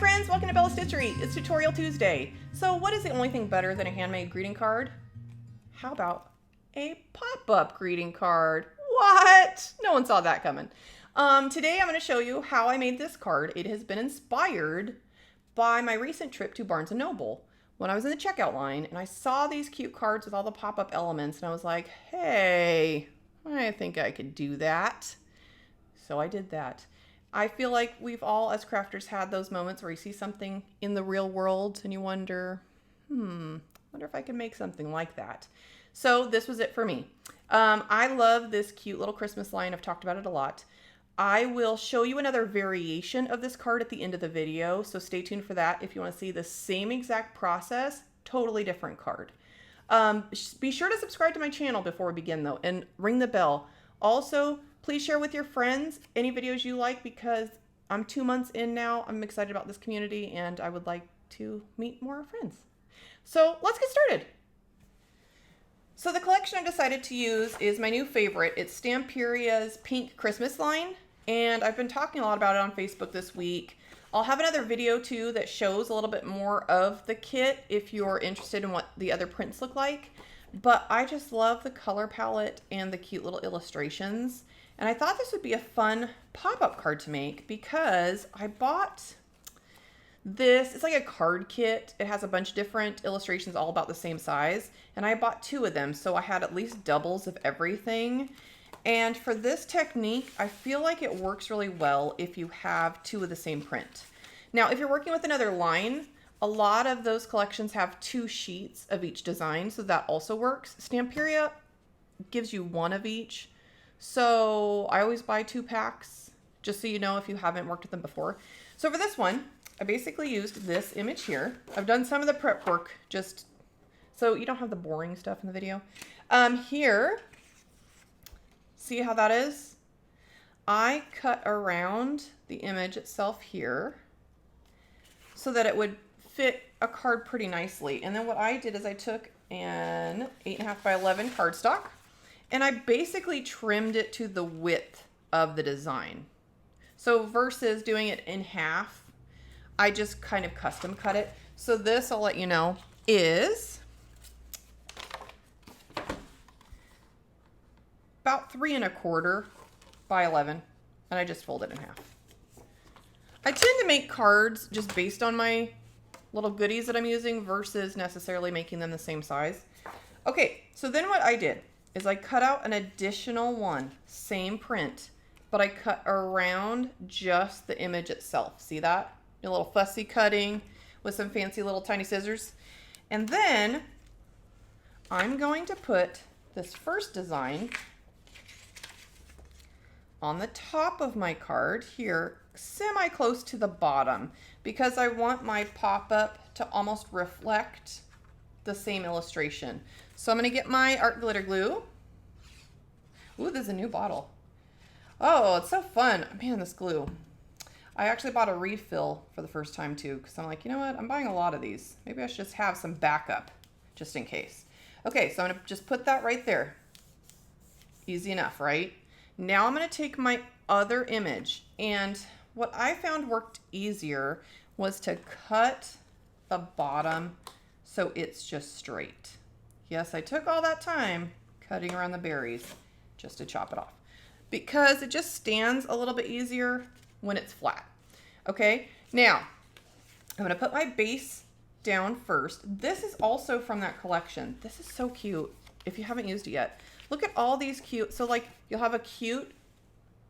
friends, welcome to Bella Stitchery. It's Tutorial Tuesday. So what is the only thing better than a handmade greeting card? How about a pop-up greeting card? What? No one saw that coming. Today I'm going to show you how I made this card. It has been inspired by my recent trip to Barnes & Noble when I was in the checkout line and I saw these cute cards with all the pop-up elements and I was like, hey, I think I could do that. So I did that. I feel like we've all, as crafters, had those moments where you see something in the real world and you wonder, wonder if I can make something like that. So this was it for me. I love this cute little Christmas line. I've talked about it a lot. I will show you another variation of this card at the end of the video, so stay tuned for that if you want to see the same exact process, totally different card. Be sure to subscribe to my channel before we begin though, and ring the bell. Also, please share with your friends any videos you like because I'm 2 months in now. I'm excited about this community and I would like to meet more friends. So let's get started. So the collection I decided to use is my new favorite. It's Stamperia's Pink Christmas line, and I've been talking a lot about it on Facebook this week. I'll have another video too that shows a little bit more of the kit if you're interested in what the other prints look like. But I just love the color palette and the cute little illustrations. And I thought this would be a fun pop-up card to make because I bought this. It's like a card kit. It has a bunch of different illustrations all about the same size. And I bought 2 of them, so I had at least doubles of everything. And for this technique, I feel like it works really well if you have 2 of the same print. Now, if you're working with another line, a lot of those collections have 2 sheets of each design, so that also works. Stamperia gives you 1 of each. So I always buy 2 packs, just so you know if you haven't worked with them before. So for this one, I basically used this image here. I've done some of the prep work just so you don't have the boring stuff in the video. Here, see how that is? I cut around the image itself here so that it would fit a card pretty nicely. And then what I did is I took an 8.5 by 11 cardstock and I basically trimmed it to the width of the design. So versus doing it in half, I just kind of custom cut it. So this, I'll let you know, is about 3.25 by 11, and I just fold it in half. I tend to make cards just based on my little goodies that I'm using versus necessarily making them the same size. Okay, so then what I did is I cut out an additional one, same print, but I cut around just the image itself. See that? A little fussy cutting with some fancy little tiny scissors. And then I'm going to put this first design on the top of my card here, semi close to the bottom, because I want my pop-up to almost reflect the same illustration. So I'm going to get my art glitter glue. Ooh, there's a new bottle. Oh, it's so fun. Man, this glue. I actually bought a refill for the first time too, because I'm like, you know what? I'm buying a lot of these. Maybe I should just have some backup just in case. Okay, so I'm going to just put that right there. Easy enough, right? Now I'm going to take my other image, and what I found worked easier was to cut the bottom so it's just straight. Yes, I took all that time cutting around the berries just to chop it off because it just stands a little bit easier when it's flat. Okay, now I'm going to put my base down first. This is also from that collection. This is so cute if you haven't used it yet. Look at all these cute, so like you'll have a cute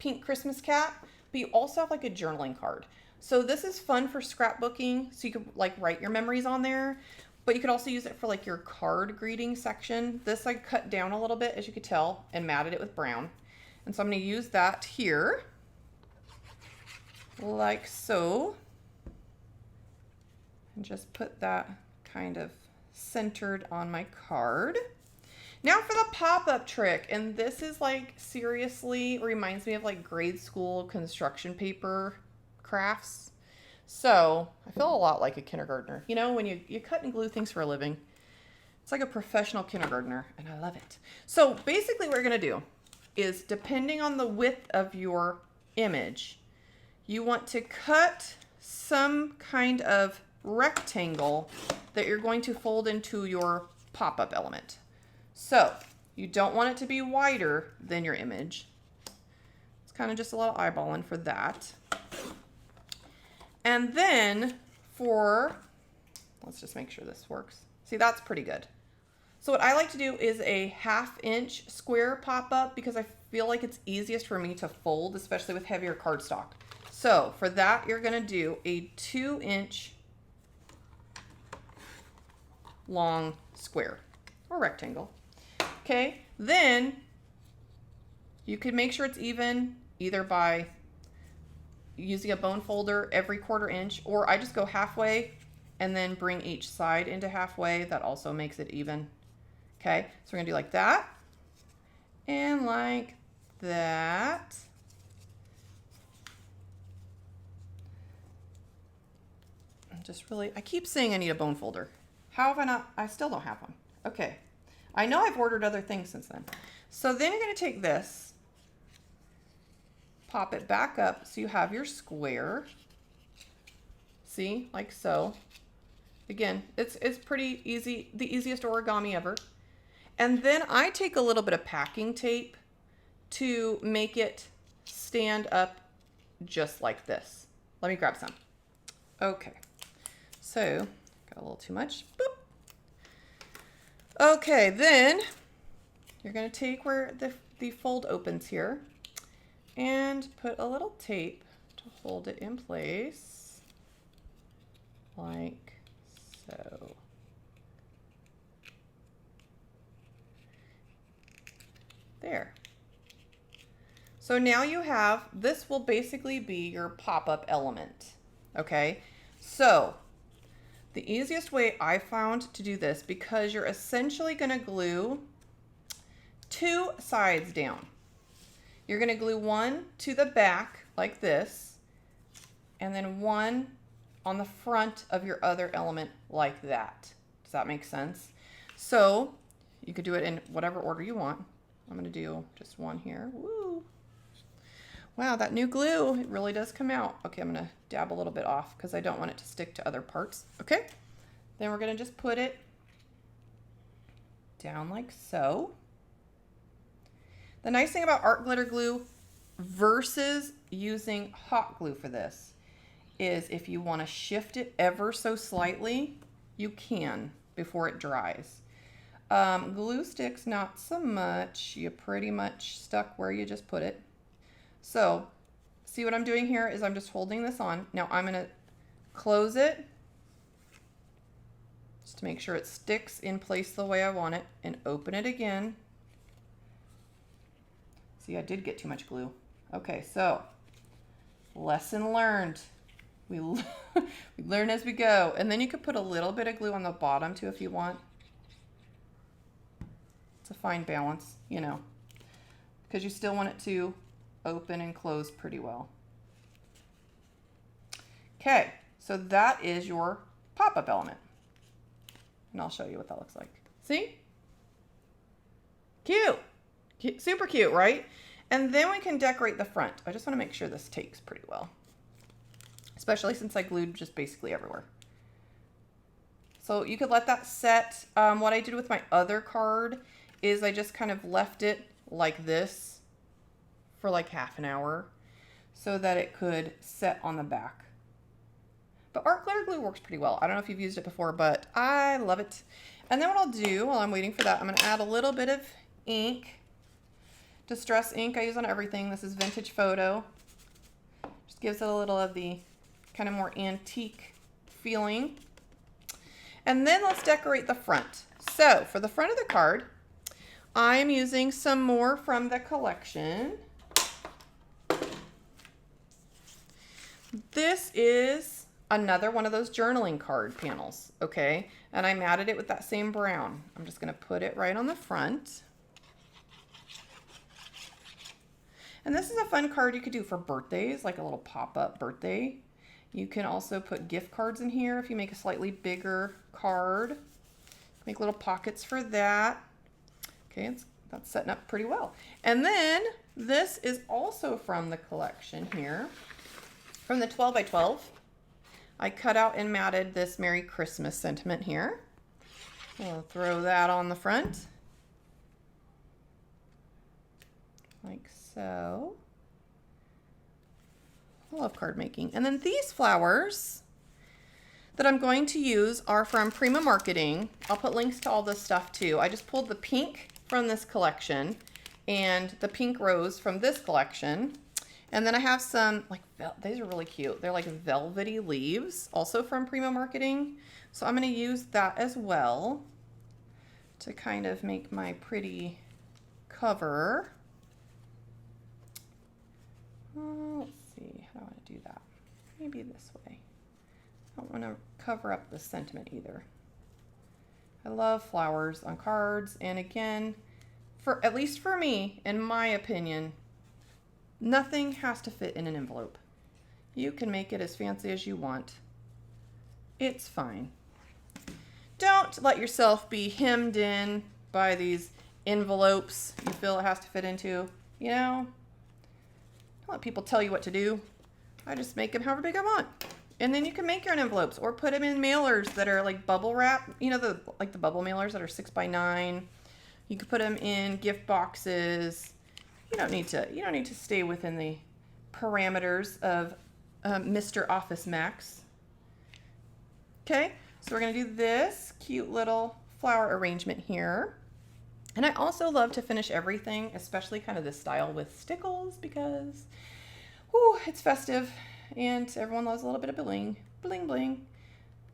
pink Christmas cat, but you also have like a journaling card. So this is fun for scrapbooking, so you can like write your memories on there, but you could also use it for like your card greeting section. This I cut down a little bit, as you could tell, and matted it with brown. And so I'm going to use that here, like so, and just put that kind of centered on my card. Now for the pop-up trick, and this is like seriously reminds me of like grade school construction paper crafts. So I feel a lot like a kindergartner. You know, when you cut and glue things for a living, it's like a professional kindergartner, and I love it. So basically what we're gonna do is, depending on the width of your image, you want to cut some kind of rectangle that you're going to fold into your pop-up element. So you don't want it to be wider than your image. It's kind of just a little eyeballing for that. And then let's just make sure this works. See, that's pretty good. So what I like to do is a 1/2 inch square pop-up because I feel like it's easiest for me to fold, especially with heavier cardstock. So for that, you're gonna do a 2 inch long square or rectangle. Okay, then you could make sure it's even either by using a bone folder every 1/4 inch, or I just go halfway and then bring each side into halfway. That also makes it even. Okay, so we're gonna do like that and like that. I keep saying I need a bone folder. How have I not? I still don't have one. Okay, I know I've ordered other things since then. So then you're gonna take this, pop it back up so you have your square. See, like so. Again, it's pretty easy, the easiest origami ever. And then I take a little bit of packing tape to make it stand up just like this. Let me grab some. Okay, so got a little too much. Boop. Okay, then you're gonna take where the fold opens here and put a little tape to hold it in place, like so. There. So now you have, this will basically be your pop-up element. Okay, so the easiest way I found to do this, because you're essentially going to glue 2 sides down. You're going to glue one to the back like this, and then one on the front of your other element like that. Does that make sense? So you could do it in whatever order you want. I'm going to do just one here. Woo! Wow, that new glue, it really does come out. Okay, I'm going to dab a little bit off because I don't want it to stick to other parts. Okay, then we're going to just put it down like so. The nice thing about art glitter glue versus using hot glue for this is if you want to shift it ever so slightly, you can before it dries. Glue sticks, not so much. You're pretty much stuck where you just put it. So see what I'm doing here is I'm just holding this on. Now I'm going to close it just to make sure it sticks in place the way I want it, and open it again. See, I did get too much glue. Okay, so lesson learned. We learn as we go. And then you could put a little bit of glue on the bottom too if you want. It's a fine balance, you know, because you still want it to open and close pretty well. Okay, so that is your pop-up element. And I'll show you what that looks like. See? Cute. Super cute, right? And then we can decorate the front. I just want to make sure this takes pretty well, especially since I glued just basically everywhere. So you could let that set. What I did with my other card is I just kind of left it like this for like half an hour so that it could set on the back. But art glitter glue works pretty well. I don't know if you've used it before, but I love it. And then what I'll do while I'm waiting for that, I'm going to add a little bit of ink. Distress ink I use on everything. This is Vintage Photo. Just gives it a little of the kind of more antique feeling. And then let's decorate the front. So for the front of the card, I'm using some more from the collection. This is another one of those journaling card panels, okay? And I matted it with that same brown. I'm just gonna put it right on the front. And this is a fun card you could do for birthdays, like a little pop-up birthday. You can also put gift cards in here if you make a slightly bigger card. Make little pockets for that. Okay, that's setting up pretty well. And then this is also from the collection here, from the 12 by 12. I cut out and matted this Merry Christmas sentiment here. I'll throw that on the front. Like so. I love card making. And then these flowers that I'm going to use are from Prima Marketing. I'll put links to all this stuff too. I just pulled the pink from this collection and the pink rose from this collection. And then I have some, like, these are really cute. They're like velvety leaves, also from Prima Marketing. So I'm gonna use that as well to kind of make my pretty cover. Let's see, how do I want to do that? Maybe this way. I don't want to cover up the sentiment either. I love flowers on cards, and again, at least for me, in my opinion, nothing has to fit in an envelope. You can make it as fancy as you want. It's fine. Don't let yourself be hemmed in by these envelopes you feel it has to fit into. You know, don't let people tell you what to do. I just make them however big I want. And then you can make your own envelopes or put them in mailers that are like bubble wrap. You know, the bubble mailers that are 6x9. You could put them in gift boxes. You don't need to stay within the parameters of Mr. Office Max. Okay, so we're gonna do this cute little flower arrangement here. And I also love to finish everything, especially kind of this style, with stickles because, whew, it's festive and everyone loves a little bit of bling, bling, bling.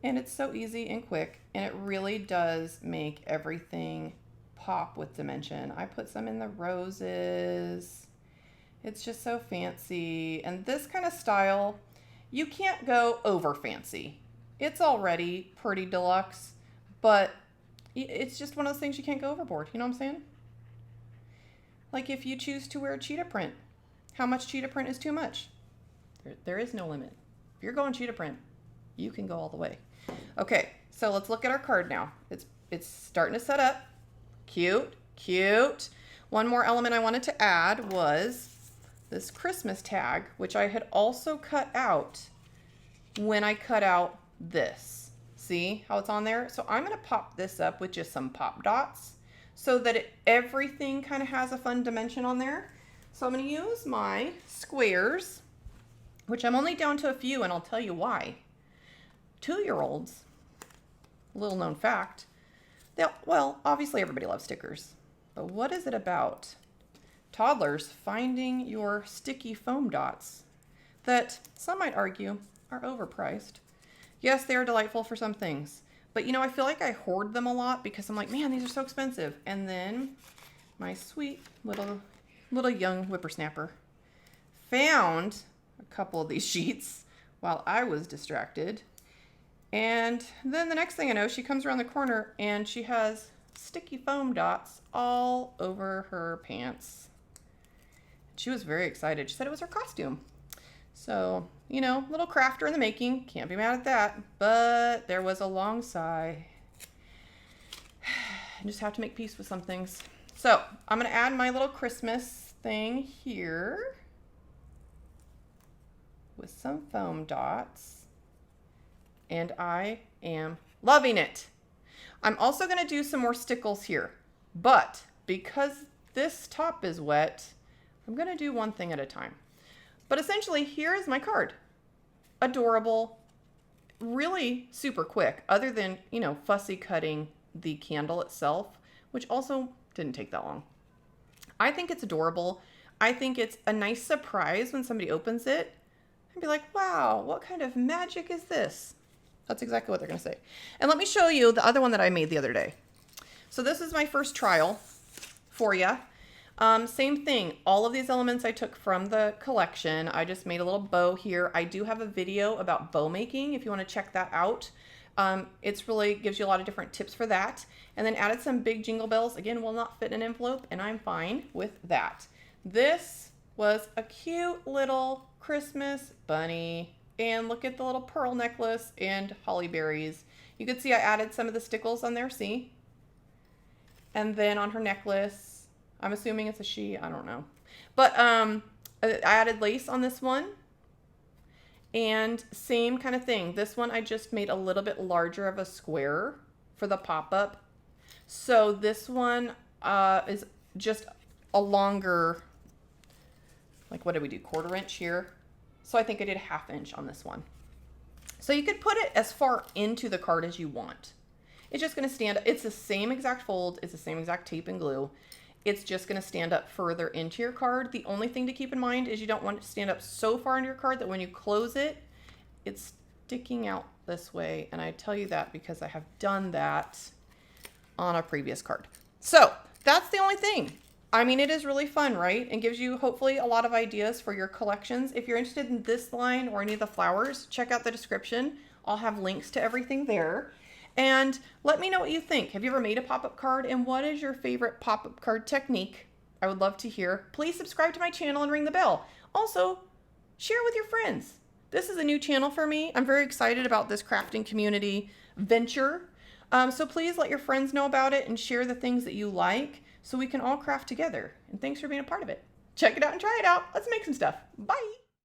And it's so easy and quick, and it really does make everything pop with dimension. I put some in the roses. It's just so fancy. And this kind of style, you can't go over fancy. It's already pretty deluxe, but it's just one of those things you can't go overboard. You know what I'm saying? Like if you choose to wear cheetah print, how much cheetah print is too much? There is no limit. If you're going cheetah print, you can go all the way. Okay, so let's look at our card now. It's starting to set up. Cute, cute. One more element I wanted to add was this Christmas tag, which I had also cut out when I cut out this. See how it's on there? So I'm going to pop this up with just some pop dots so that everything kind of has a fun dimension on there. So I'm going to use my squares, which I'm only down to a few, and I'll tell you why. 2-year-olds, little known fact, well, obviously everybody loves stickers, but what is it about toddlers finding your sticky foam dots that some might argue are overpriced? Yes, they are delightful for some things, but you know, I feel like I hoard them a lot because I'm like, man, these are so expensive. And then my sweet little young whippersnapper found a couple of these sheets while I was distracted. And then the next thing I know, she comes around the corner and she has sticky foam dots all over her pants. She was very excited. She said it was her costume. So, you know, little crafter in the making. Can't be mad at that. But there was a long sigh. I just have to make peace with some things. So I'm going to add my little Christmas thing here with some foam dots. And I am loving it. I'm also going to do some more stickles here. But because this top is wet, I'm going to do one thing at a time. But essentially, here is my card. Adorable, really super quick, other than, you know, fussy cutting the candle itself, which also didn't take that long. I think it's adorable. I think it's a nice surprise when somebody opens it and be like, wow, what kind of magic is this? That's exactly what they're going to say. And let me show you the other one that I made the other day. So this is my first trial for you. Same thing. All of these elements I took from the collection. I just made a little bow here. I do have a video about bow making if you want to check that out. It's really gives you a lot of different tips for that. And then added some big jingle bells. Again, will not fit in an envelope, and I'm fine with that. This was a cute little Christmas bunny. And look at the little pearl necklace and holly berries. You can see I added some of the stickles on there, see? And then on her necklace, I'm assuming it's a she, I don't know. But I added lace on this one. And same kind of thing. This one I just made a little bit larger of a square for the pop-up. So this one is just a longer, like what did we do, 1/4 inch here? So I think I did 1/2 inch on this one. So you could put it as far into the card as you want. It's just gonna stand, it's the same exact fold, it's the same exact tape and glue. It's just gonna stand up further into your card. The only thing to keep in mind is you don't want it to stand up so far into your card that when you close it, it's sticking out this way. And I tell you that because I have done that on a previous card. So that's the only thing. I mean, it is really fun, right? And gives you hopefully a lot of ideas for your collections. If you're interested in this line or any of the flowers, check out the description. I'll have links to everything there. And let me know what you think. Have you ever made a pop-up card? And what is your favorite pop-up card technique? I would love to hear. Please subscribe to my channel and ring the bell. Also, share with your friends. This is a new channel for me. I'm very excited about this crafting community venture. So please let your friends know about it and share the things that you like so we can all craft together. And thanks for being a part of it. Check it out and try it out. Let's make some stuff. Bye.